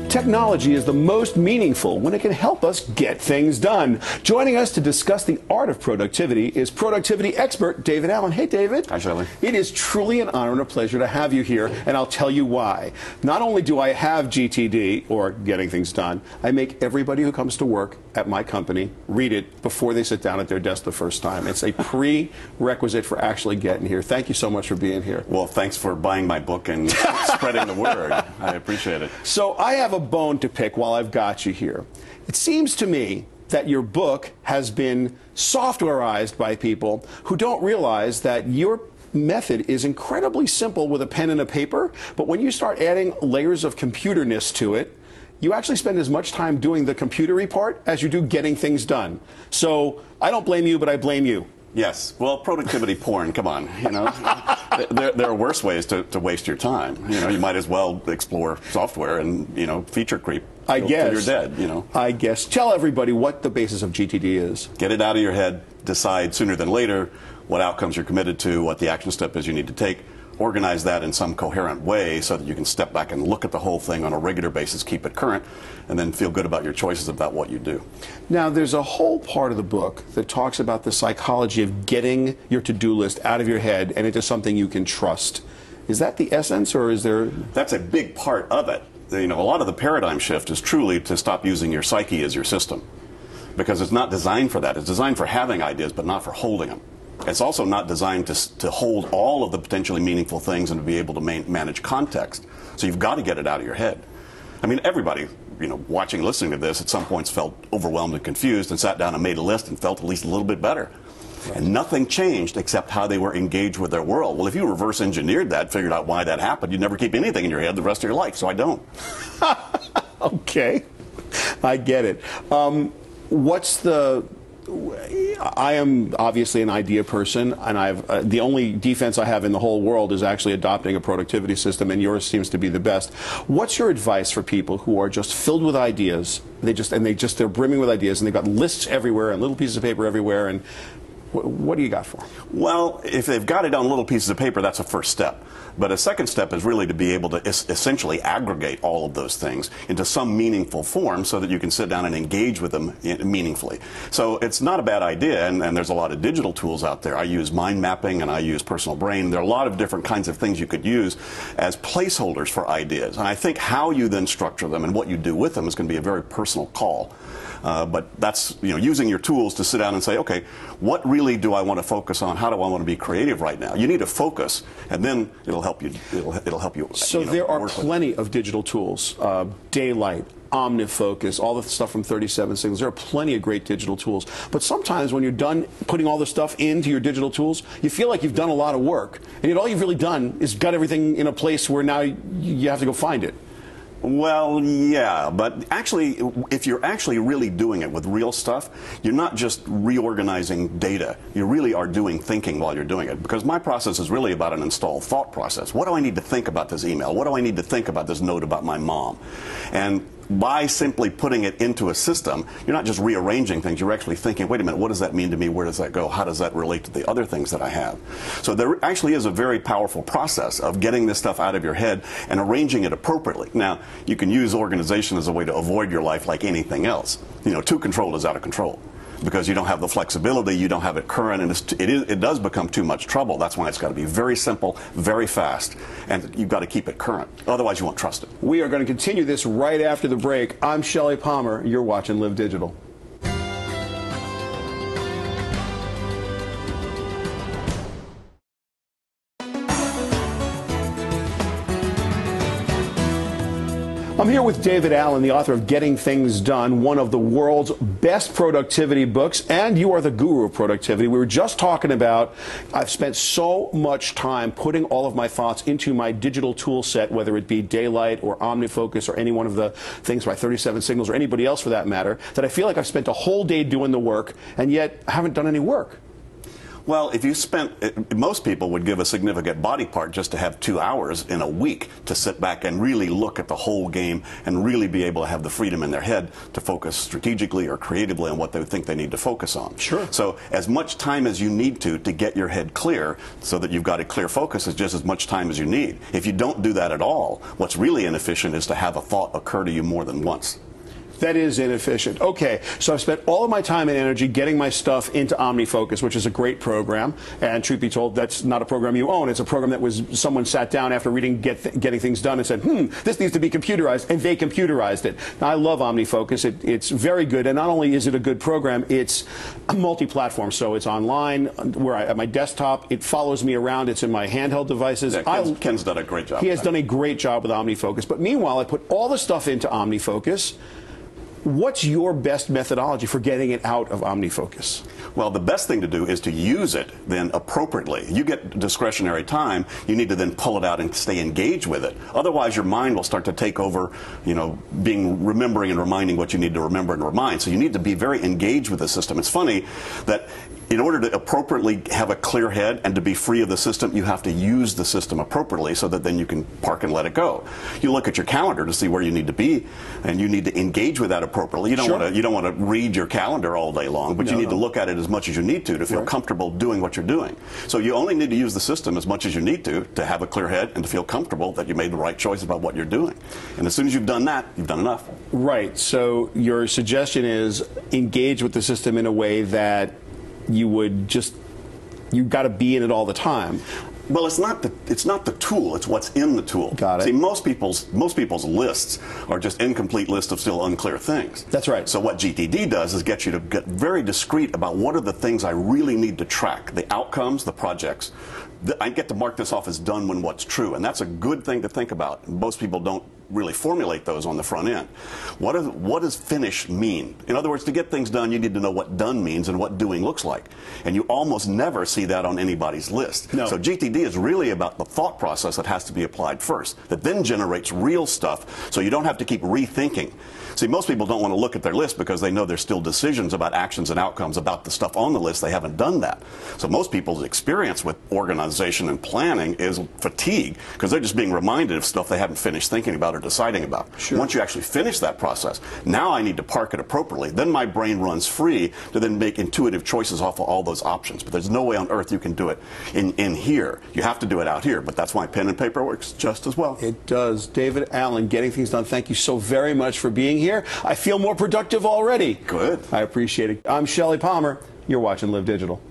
Technology is the most meaningful when it can help us get things done. Joining us to discuss the art of productivity is productivity expert David Allen. Hey, David. Hi, Shelly. It is truly an honor and a pleasure to have you here, and I'll tell you why. Not only do I have GTD, or Getting Things Done, I make everybody who comes to work at my company read it before they sit down at their desk the first time. It's a prerequisite for actually getting here. Thank you so much for being here. Well, thanks for buying my book and spreading the word. I appreciate it. So I have a bone to pick while I've got you here. It seems to me that your book has been softwareized by people who don't realize that your method is incredibly simple with a pen and a paper, but when you start adding layers of computerness to it, you actually spend as much time doing the computery part as you do getting things done. So I don't blame you, but I blame you. Yes. Well, productivity porn, come on. You know, there are worse ways to waste your time. You know, you might as well explore software and, you know, feature creep. I guess. Till you're dead, you know. I guess. Tell everybody what the basis of GTD is. Get it out of your head. Decide sooner than later what outcomes you're committed to, what the action step is you need to take. Organize that in some coherent way so that you can step back and look at the whole thing on a regular basis, keep it current, and then feel good about your choices about what you do. Now, there's a whole part of the book that talks about the psychology of getting your to-do list out of your head and into something you can trust. Is that the essence, or is there... That's a big part of it. You know, a lot of the paradigm shift is truly to stop using your psyche as your system, because it's not designed for that. It's designed for having ideas, but not for holding them. It's also not designed to hold all of the potentially meaningful things and to be able to manage context. So you've got to get it out of your head. I mean, everybody, you know, watching, listening to this, at some points felt overwhelmed and confused and sat down and made a list and felt at least a little bit better. Right. And nothing changed except how they were engaged with their world. Well, if you reverse engineered that, figured out why that happened, you'd never keep anything in your head the rest of your life. So I don't. Okay. I get it. I am obviously an idea person, and I've the only defense I have in the whole world is actually adopting a productivity system, and yours seems to be the best. What's your advice for people who are just filled with ideas? They're brimming with ideas, and they've got lists everywhere and little pieces of paper everywhere. And what do you got for them? Well, if they've got it on little pieces of paper, that's a first step. But a second step is really to be able to essentially aggregate all of those things into some meaningful form so that you can sit down and engage with them meaningfully. So it's not a bad idea, and there's a lot of digital tools out there. I use mind mapping and I use personal brain. There are a lot of different kinds of things you could use as placeholders for ideas. And I think how you then structure them and what you do with them is going to be a very personal call. But that's, you know, using your tools to sit down and say, okay, what really do I want to focus on? How do I want to be creative right now? You need to focus, and then it'll help you. It'll help you. So there are plenty of digital tools, Daylight, OmniFocus, all the stuff from 37 Signals. There are plenty of great digital tools. But sometimes when you're done putting all the stuff into your digital tools, you feel like you've done a lot of work, and yet all you've really done is got everything in a place where now you have to go find it. Well, yeah, but actually, if you're actually really doing it with real stuff, you're not just reorganizing data. You really are doing thinking while you're doing it. Because my process is really about an installed thought process. What do I need to think about this email? What do I need to think about this note about my mom? And by simply putting it into a system, you're not just rearranging things, you're actually thinking, wait a minute, what does that mean to me? Where does that go? How does that relate to the other things that I have? So there actually is a very powerful process of getting this stuff out of your head and arranging it appropriately. Now, you can use organization as a way to avoid your life like anything else. You know, too controlled is out of control, because you don't have the flexibility, you don't have it current, and it does become too much trouble. That's why it's got to be very simple, very fast, and you've got to keep it current. Otherwise, you won't trust it. We are going to continue this right after the break. I'm Shelly Palmer. You're watching Live Digital. I'm here with David Allen, the author of Getting Things Done, one of the world's best productivity books, and you are the guru of productivity. We were just talking about, I've spent so much time putting all of my thoughts into my digital tool set, whether it be Daylight or OmniFocus or any one of the things by 37 Signals or anybody else for that matter, that I feel like I've spent a whole day doing the work, and yet I haven't done any work. Well, if you spent, most people would give a significant body part just to have 2 hours in a week to sit back and really look at the whole game and really be able to have the freedom in their head to focus strategically or creatively on what they think they need to focus on. Sure. So as much time as you need to get your head clear so that you've got a clear focus is just as much time as you need. If you don't do that at all, what's really inefficient is to have a thought occur to you more than once. That is inefficient. Okay, so I've spent all of my time and energy getting my stuff into OmniFocus, which is a great program. And truth be told, that's not a program you own. It's a program that was someone sat down after reading Getting Things Done and said, this needs to be computerized, and they computerized it. Now, I love OmniFocus. It's very good, and not only is it a good program, it's multi-platform. So it's online, where at my desktop, it follows me around. It's in my handheld devices. Yeah, Ken's done a great job. He has done a great job with OmniFocus. But meanwhile, I put all the stuff into OmniFocus. What's your best methodology for getting it out of OmniFocus? Well, the best thing to do is to use it then appropriately. You get discretionary time, you need to then pull it out and stay engaged with it. Otherwise, your mind will start to take over, remembering and reminding what you need to remember and remind. So you need to be very engaged with the system. It's funny that in order to appropriately have a clear head and to be free of the system, you have to use the system appropriately so that then you can park and let it go. You look at your calendar to see where you need to be, and you need to engage with that appropriately. You don't want to read your calendar all day long, but you need to look at it as much as you need to feel comfortable doing what you're doing. So you only need to use the system as much as you need to have a clear head and to feel comfortable that you made the right choice about what you're doing. And as soon as you've done that, you've done enough. Right. So your suggestion is engage with the system in a way that you've got to be in it all the time. Well, it's not the tool, it's what's in the tool. Got it. See, most people's lists are just incomplete lists of still unclear things. That's right. So what GTD does is get you to get very discreet about what are the things I really need to track, the outcomes, the projects. I get to mark this off as done when what's true, and that's a good thing to think about. Most people don't really formulate those on the front end. What does finish mean? In other words, to get things done, you need to know what done means and what doing looks like. And you almost never see that on anybody's list. No. So GTD is really about the thought process that has to be applied first, that then generates real stuff, so you don't have to keep rethinking. See, most people don't want to look at their list because they know there's still decisions about actions and outcomes about the stuff on the list. They haven't done that. So most people's experience with organization and planning is fatigue, because they're just being reminded of stuff they haven't finished thinking about or deciding about. Sure. Once you actually finish that process, now I need to park it appropriately. Then my brain runs free to then make intuitive choices off of all those options. But there's no way on earth you can do it in here. You have to do it out here, but that's why pen and paper works just as well. It does. David Allen, Getting Things Done, thank you so very much for being here. I feel more productive already. Good. I appreciate it. I'm Shelly Palmer. You're watching Live Digital.